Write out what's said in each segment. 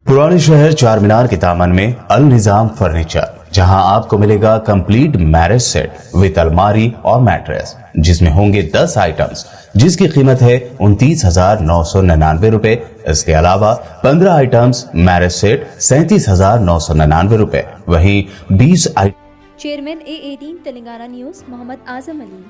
पुराने शहर चारमीनार के दामन में अल निजाम फर्नीचर, जहां आपको मिलेगा कंप्लीट मैरिज सेट विद अलमारी और मैट्रेस, जिसमें होंगे 10 आइटम्स, जिसकी कीमत है 29,999 रुपए। इसके अलावा 15 आइटम्स मैरिज सेट 37,999 रुपए। वहीं 20 item. Chairman A18 Telangana news Mohammad Azam Ali.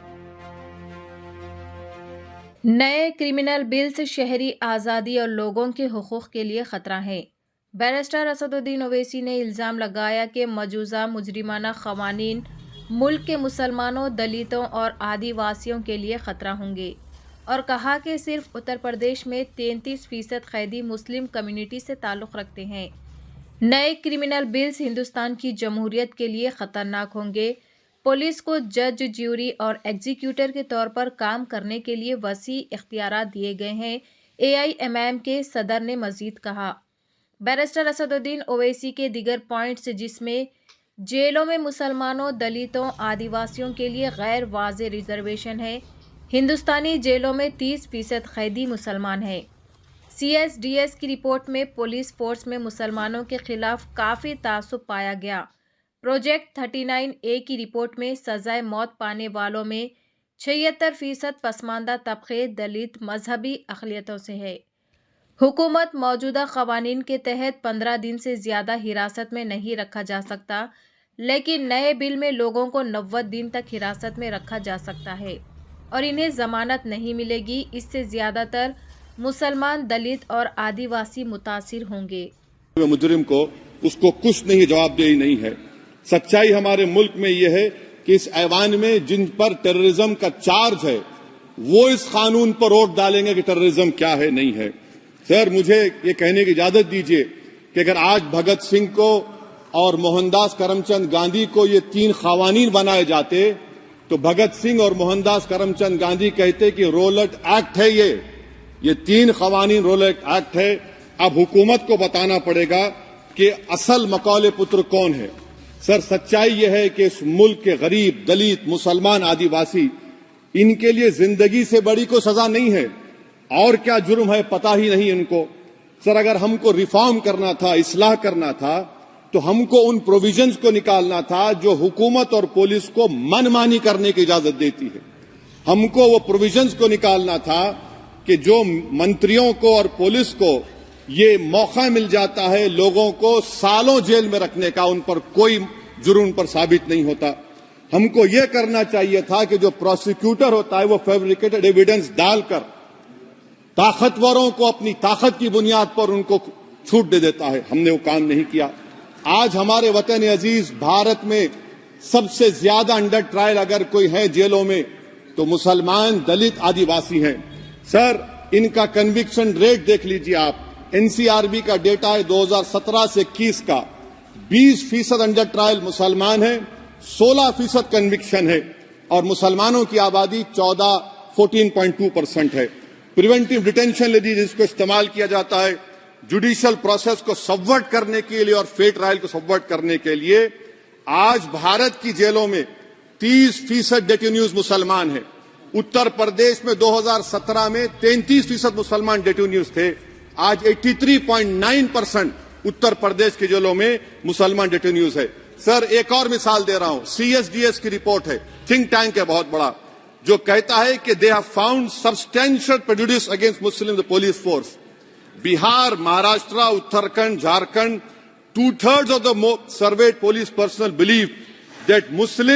नए क्रिमिनल बिल्स शहरी आज़ादी और लोगों के हुकूक के लिए खतरा है। बैरिस्टर असदुद्दीन ओवैसी ने इल्ज़ाम लगाया कि मौजूदा मुजरिमाना क़वानीन मुल्क के मुसलमानों, दलितों और आदिवासियों के लिए ख़तरा होंगे और कहा कि सिर्फ उत्तर प्रदेश में 33% कैदी मुस्लिम कम्युनिटी से ताल्लुक़ रखते हैं। नए क्रिमिनल बिल्स हिंदुस्तान की जमहूरियत के लिए ख़तरनाक होंगे। पुलिस को जज, ज्यूरी और एग्जीक्यूटर के तौर पर काम करने के लिए वसी इख्तियारात दिए गए हैं। AIMM के सदर ने मजीद कहा, बैरिस्टर असदुद्दीन ओवैसी के दिगर पॉइंट्स, जिसमें जेलों में मुसलमानों, दलितों, आदिवासियों के लिए गैर वाज़े रिजर्वेशन है। हिंदुस्तानी जेलों में 30% कैदी मुसलमान हैं। CSDS की रिपोर्ट में पुलिस फोर्स में मुसलमानों के खिलाफ काफ़ी तासुब पाया गया। प्रोजेक्ट 39A की रिपोर्ट में सजाए मौत पाने वालों में 76% पसमानदा तबके, दलित, मजहबी अक़लियतों से है। हुकूमत मौजूदा क़वानीन के तहत 15 दिन से ज़्यादा हिरासत में नहीं रखा जा सकता, लेकिन नए बिल में लोगों को 90 दिन तक हिरासत में रखा जा सकता है और इन्हें ज़मानत नहीं मिलेगी। इससे ज़्यादातर मुसलमान, दलित और आदिवासी मुतासिर होंगे। मुजरिम को उसको कुछ नहीं, जवाबदेही नहीं है। सच्चाई हमारे मुल्क में यह है कि इस ऐवान में जिन पर टेररिज्म का चार्ज है वो इस कानून पर वोट डालेंगे कि टेररिज्म क्या है, नहीं है। सर, मुझे ये कहने की इजाजत दीजिए कि अगर आज भगत सिंह को और मोहनदास करमचंद गांधी को ये 3 क़वानीन बनाए जाते तो भगत सिंह और मोहनदास करमचंद गांधी कहते कि रोलट एक्ट है, ये 3 क़वानीन रोलट एक्ट है। अब हुकूमत को बताना पड़ेगा कि असल मकौले पुत्र कौन है। सर, सच्चाई यह है कि इस मुल्क के गरीब, दलित, मुसलमान, आदिवासी, इनके लिए जिंदगी से बड़ी कोई सजा नहीं है। और क्या जुर्म है पता ही नहीं इनको। सर, अगर हमको रिफॉर्म करना था, इस्लाह करना था, तो हमको उन प्रोविजंस को निकालना था जो हुकूमत और पुलिस को मनमानी करने की इजाजत देती है। हमको वो प्रोविजंस को निकालना था कि जो मंत्रियों को और पुलिस को ये मौका मिल जाता है लोगों को सालों जेल में रखने का, उन पर कोई जुर्म पर साबित नहीं होता। हमको ये करना चाहिए था कि जो प्रोसिक्यूटर होता है वो फैब्रिकेटेड एविडेंस डालकर ताकतवरों को अपनी ताकत की बुनियाद पर उनको छूट दे देता है। हमने वो काम नहीं किया। आज हमारे वतन अजीज भारत में सबसे ज्यादा अंडर ट्रायल अगर कोई है जेलों में तो मुसलमान, दलित, आदिवासी हैं। सर, इनका कन्विक्शन रेट देख लीजिए आप। NCRB का डेटा है 2017 से 21 का, 20% अंडर ट्रायल मुसलमान है, 16% कन्विक्शन है और मुसलमानों की आबादी 14.2% है। प्रिवेंटिव डिटेंशन ले लीजिए, जिसको इस्तेमाल किया जाता है जुडिशियल प्रोसेस को सबवर्ट करने के लिए और फेयर ट्रायल को सबवर्ट करने के लिए। आज भारत की जेलों में 30% डेटेन्यूज मुसलमान हैं। उत्तर प्रदेश में 2017 में 33% मुसलमान डेटेन्यूज थे। आज 83.9% उत्तर प्रदेश के जेलों में मुसलमान डेटेन्यूज है। सर, एक और मिसाल दे रहा हूं। CSDS की रिपोर्ट है, थिंक टैंक है बहुत बड़ा, जो कहता है कि they have found substantial prejudice against Muslim the police force. Bihar, Maharashtra, Uttarakhand, Jharkhand, 2/3 of the surveyed police personnel believe that Muslim